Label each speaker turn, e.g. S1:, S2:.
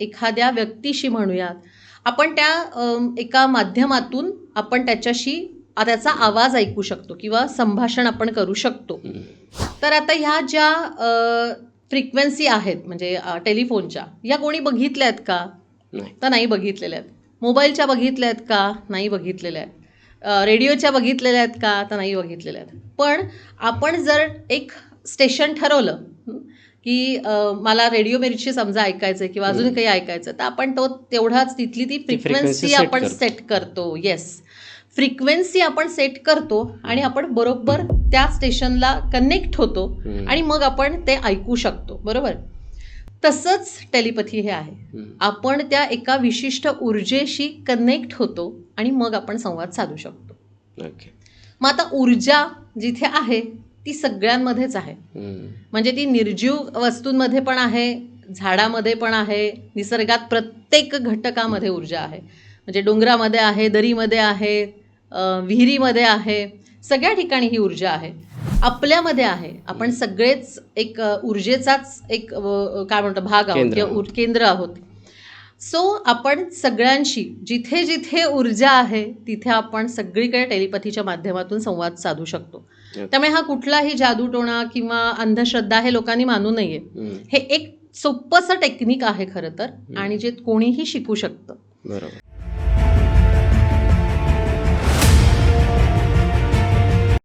S1: एखाद्या व्यक्तीशी म्हणूयात, आपण त्या एका माध्यमातून आपण त्याचा आवाज ऐकू शकतो किंवा संभाषण आपण करू शकतो. तर आता ह्या ज्या फ्रिक्वेन्सी आहेत म्हणजे टेलिफोनच्या, या कोणी बघितल्या आहेत का? तर नाही बघितलेल्या आहेत. मोबाईलच्या बघितल्या आहेत का? नाही बघितलेल्या आहेत. रेडिओच्या बघितलेल्या आहेत का? तर नाही बघितलेल्या आहेत. पण आपण जर एक स्टेशन ठरवलं की मला रेडिओ मिर्ची समजा ऐकायचं किंवा अजून काही ऐकायचं, तर आपण तेवढाच तिथली ती फ्रिक्वेन्सी आपण सेट करतो. येस, फ्रिक्वेन्सी आपण सेट करतो आणि आपण बरोबर त्या स्टेशनला कनेक्ट होतो आणि मग आपण ते ऐकू शकतो. बरोबर. तसंच टेलिपॅथी हे आहे. आपण त्या एका विशिष्ट ऊर्जेशी कनेक्ट होतो आणि मग आपण संवाद साधू शकतो. मग आता ऊर्जा जिथे आहे ती सगळ्यांमध्येच आहे. म्हणजे ती निर्जीव वस्तूंमध्ये पण आहे, झाडामध्ये पण आहे, निसर्गात प्रत्येक घटकामध्ये ऊर्जा आहे. म्हणजे डोंगरामध्ये आहे, दरीमध्ये आहे, विहिरीमध्ये आहे, सगळ्या ठिकाणी ही ऊर्जा आहे. आपल्यामध्ये आहे. आपण सगळेच एक ऊर्जेचाच एक काय म्हणतो भाग आहोत किंवा केंद्र आहोत. सो आपण सगळ्यांशी जिथे जिथे ऊर्जा आहे तिथे आपण सगळीकडे टेलिपॅथीच्या माध्यमातून संवाद साधू शकतो. त्यामुळे हा कुठलाही जादूटोणा किंवा अंधश्रद्धा हे लोकांनी मानू नये. हे एक सोपंसं टेक्निक आहे खरं तर, आणि जे कोणीही शिकू शकतं.
S2: बरोबर.